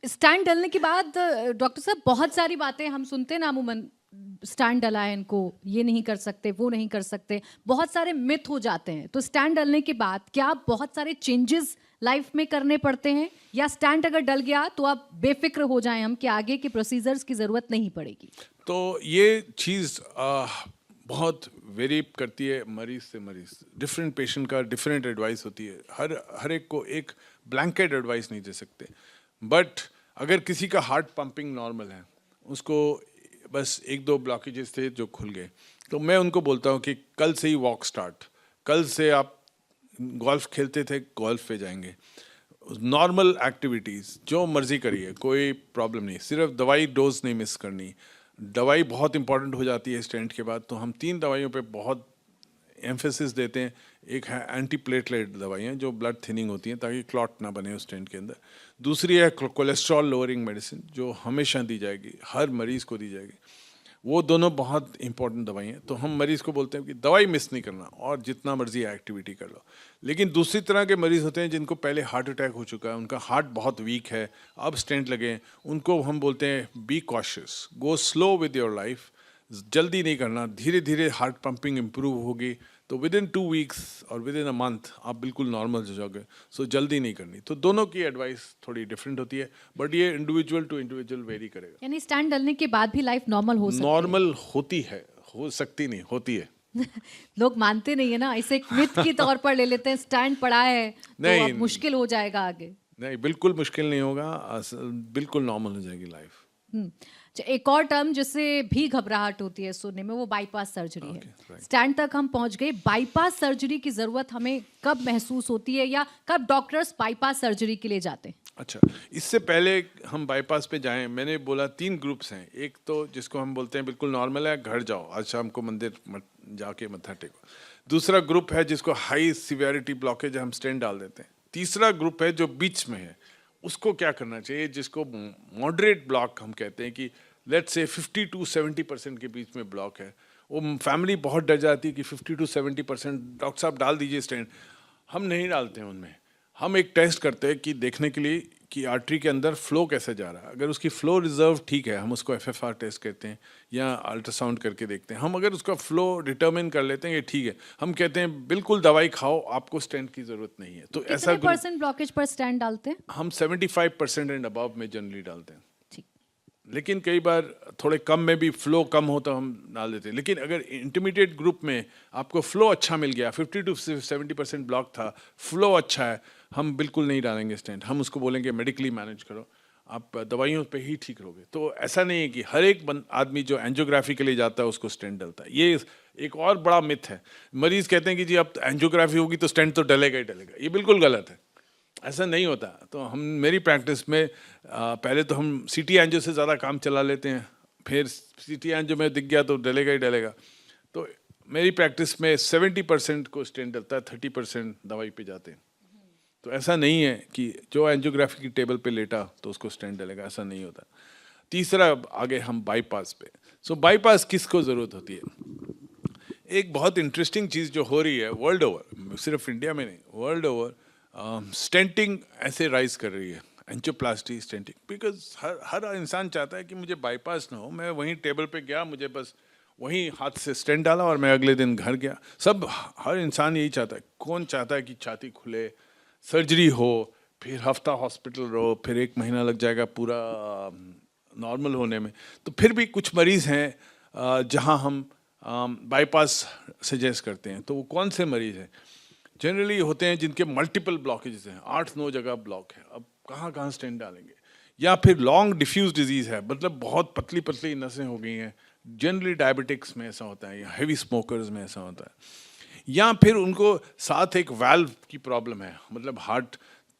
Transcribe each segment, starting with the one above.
Stand डलने के बाद doctor साहब बहुत सारी बातें हम सुनते हैं ना अमूमन, स्टैंड डला है इनको, ये नहीं कर सकते, वो नहीं कर सकते, बहुत सारे मिथ हो जाते हैं। तो स्टैंड डलने के बाद क्या बहुत सारे चेंजेस लाइफ में करने पड़ते हैं, या स्टैंड अगर डल गया तो आप बेफिक्र हो जाएं हम कि आगे के प्रोसीजर्स की ज़रूरत नहीं पड़ेगी? तो ये चीज़ बहुत वेरी करती है मरीज से मरीज। डिफरेंट पेशेंट का डिफरेंट एडवाइस होती है। हर एक को एक ब्लैंकेट एडवाइस नहीं दे सकते। बट अगर किसी का हार्ट पंपिंग नॉर्मल है, उसको बस एक दो ब्लॉकेजेस थे जो खुल गए, तो मैं उनको बोलता हूँ कि कल से ही वॉक स्टार्ट। कल से आप गोल्फ खेलते थे, गोल्फ पे जाएंगे। नॉर्मल एक्टिविटीज़ जो मर्जी करिए, कोई प्रॉब्लम नहीं। सिर्फ दवाई डोज नहीं मिस करनी। दवाई बहुत इंपॉर्टेंट हो जाती है स्टेंट के बाद, तो हम 3 दवाइयों पे बहुत एम्फेसिस देते हैं। एक है एंटी प्लेटलेट दवाइयाँ जो ब्लड थिनिंग होती हैं ताकि क्लॉट ना बने उस स्टेंट के अंदर। दूसरी है कोलेस्ट्रॉल लोअरिंग मेडिसिन जो हमेशा दी जाएगी, हर मरीज़ को दी जाएगी। वो दोनों बहुत इंपॉर्टेंट दवाई हैं। तो हम मरीज़ को बोलते हैं कि दवाई मिस नहीं करना और जितना मर्जी एक्टिविटी कर लो। लेकिन दूसरी तरह के मरीज़ होते हैं जिनको पहले हार्ट अटैक हो चुका है, उनका हार्ट बहुत वीक है, अब स्टेंट लगे हैं, उनको हम बोलते हैं be cautious, go slow with your life. जल्दी नहीं करना, धीरे धीरे हार्ट पंपिंग इम्प्रूव होगी तो विद इन 2 वीक्स और विद इन अ मंथ आप बिल्कुल नॉर्मल हो जाओगे। सो जल्दी नहीं करनी। तो दोनों की एडवाइस थोड़ी डिफरेंट होती है, बट ये इंडिविजुअल टू इंडिविजुअल वेरी करेगा। यानी स्टैंड डलने के बाद भी लाइफ नॉर्मल हो सकती है? नॉर्मल होती है, हो सकती नहीं, होती है। लोग मानते नहीं है ना, इसे एक मिथ की तौर पर ले लेते हैं, स्टैंड पड़ा है तो नहीं अब मुश्किल हो जाएगा आगे। नहीं, बिल्कुल मुश्किल नहीं होगा। बिल्कुल नॉर्मल हो जाएगी लाइफ। अच्छा, एक और टर्म जिससे भी घबराहट होती है सुनने में, वो बाईपास सर्जरी है। Okay, right. स्टैंड तक हम पहुंच गए, बाईपास सर्जरी की जरूरत हमें कब महसूस होती है, या कब डॉक्टर्स बाईपास सर्जरी के लिए जाते हैं? अच्छा, इससे पहले हम बाईपास पे जाएं, मैंने बोला 3 ग्रुप्स हैं। एक तो जिसको हम बोलते हैं बिल्कुल नॉर्मल है, घर जाओ, आज शाम को मंदिर जाके मत्था टेको। दूसरा ग्रुप है जिसको हाई सिवियरिटी ब्लॉकेज, हम स्टेंट डाल देते हैं। तीसरा ग्रुप है जो बीच में है, उसको क्या करना चाहिए, जिसको मॉडरेट ब्लॉक हम कहते हैं, कि लेट्स से 50 to 70% के बीच में ब्लॉक है। वो फैमिली बहुत डर जाती है कि 50 to 70% डॉक्टर साहब डाल दीजिए स्टेंट। हम नहीं डालते हैं उनमें। हम एक टेस्ट करते हैं कि देखने के लिए कि आर्टरी के अंदर फ्लो कैसे जा रहा है। अगर उसकी फ्लो रिजर्व ठीक है, हम उसको एफएफआर टेस्ट कहते हैं या अल्ट्रासाउंड करके देखते हैं। हम अगर उसका फ्लो डिटरमिन कर लेते हैं कि ठीक है, हम कहते हैं बिल्कुल दवाई खाओ, आपको स्टेंट की जरूरत नहीं है। तो ऐसा कितने ग्रुप परसेंट ब्लॉकेज पर स्टैंड डालते हैं? हम 75% एंड अबव में जनरली डालते हैं। ठीक। लेकिन कई बार थोड़े कम में भी फ्लो कम हो तो हम डाल देते हैं। लेकिन अगर इंटरमीडिएट ग्रुप में आपको फ्लो अच्छा मिल गया, 50 to 70% ब्लॉक था, फ्लो अच्छा है, हम बिल्कुल नहीं डालेंगे स्टेंट। हम उसको बोलेंगे मेडिकली मैनेज करो, आप दवाइयों पे ही ठीक रहोगे। तो ऐसा नहीं है कि हर एक आदमी जो एंजियोग्राफी के लिए जाता है उसको स्टेंट डलता है। ये एक और बड़ा मिथ है। मरीज कहते हैं कि जी अब एंजियोग्राफी होगी तो स्टेंट तो डलेगा ही डलेगा। ये बिल्कुल गलत है, ऐसा नहीं होता। तो हम मेरी प्रैक्टिस में पहले तो हम सीटी एंजियो से ज़्यादा काम चला लेते हैं, फिर सीटी एंजियो में दिख गया तो डलेगा ही डलेगा। तो मेरी प्रैक्टिस में 70% को स्टेंट डलता है, 30% दवाई पे जाते हैं। तो ऐसा नहीं है कि जो एंजियोग्राफी की टेबल पे लेटा तो उसको स्टेंट डलेगा, ऐसा नहीं होता। तीसरा, आगे हम बाईपास पे। सो बाईपास किसको ज़रूरत होती है? एक बहुत इंटरेस्टिंग चीज़ जो हो रही है वर्ल्ड ओवर, सिर्फ इंडिया में नहीं, वर्ल्ड ओवर, स्टेंटिंग ऐसे राइज कर रही है, एंजियोप्लास्टी स्टेंटिंग। बिकॉज हर हर इंसान चाहता है कि मुझे बाईपास ना हो, मैं वहीं टेबल पे गया, मुझे बस वहीं हाथ से स्टेंट डाला और मैं अगले दिन घर गया। सब, हर इंसान यही चाहता है। कौन चाहता है कि छाती खुले, सर्जरी हो, फिर हफ्ता हॉस्पिटल रहो, फिर 1 महीना लग जाएगा पूरा नॉर्मल होने में। तो फिर भी कुछ मरीज़ हैं जहां हम बाईपास सजेस्ट करते हैं। तो वो कौन से मरीज़ हैं? जनरली होते हैं जिनके मल्टीपल ब्लॉकेजेस हैं, 8-9 जगह ब्लॉक है। अब कहाँ कहाँ स्टेंट डालेंगे? या फिर लॉन्ग डिफ्यूज डिजीज़ है, मतलब बहुत पतली पतली नसें हो गई हैं। जनरली डायबिटिक्स में ऐसा होता है, या हेवी स्मोकर्स में ऐसा होता है। या फिर उनको साथ एक वाल्व की प्रॉब्लम है, मतलब हार्ट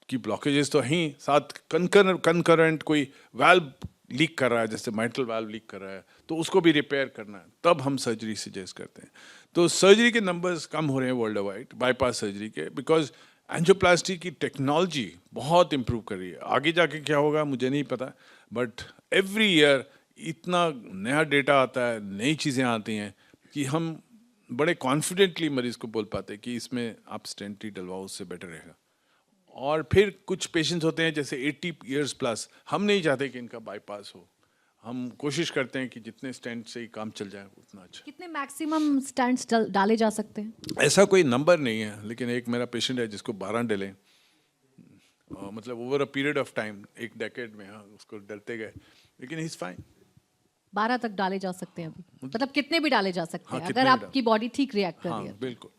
की ब्लॉकेजेस तो हैं, साथ कंकरेंट कोई वाल्व लीक कर रहा है, जैसे माइट्रल वाल्व लीक कर रहा है, तो उसको भी रिपेयर करना है, तब हम सर्जरी सजेस्ट करते हैं। तो सर्जरी के नंबर्स कम हो रहे हैं वर्ल्ड वाइड बाईपास सर्जरी के, बिकॉज एंजियोप्लास्टी की टेक्नोलॉजी बहुत इम्प्रूव कर रही है। आगे जाके क्या होगा मुझे नहीं पता, बट एवरी ईयर इतना नया डेटा आता है, नई चीज़ें आती हैं कि हम बड़े कॉन्फिडेंटली मरीज को बोल पाते हैं कि इसमें आप स्टेंट ही डलवाओ, उससे बेटर रहेगा। और फिर कुछ पेशेंट्स होते हैं जैसे 80 इयर्स प्लस, हम नहीं चाहते कि इनका बाईपास हो, हम कोशिश करते हैं कि जितने स्टेंट से ही काम चल जाए उतना अच्छा। कितने मैक्सिमम स्टैंड्स डाले जा सकते हैं? ऐसा कोई नंबर नहीं है, लेकिन एक मेरा पेशेंट है जिसको 12 डले, मतलब over a period of time, एक डेकेड में, हाँ, उसको डलते गए, लेकिन ही इज फाइन। 12 तक डाले जा सकते हैं अभी, मतलब कितने भी डाले जा सकते हाँ, हैं कितने अगर भी आपकी बॉडी ठीक रिएक्ट कर रही हाँ है तो। बिल्कुल।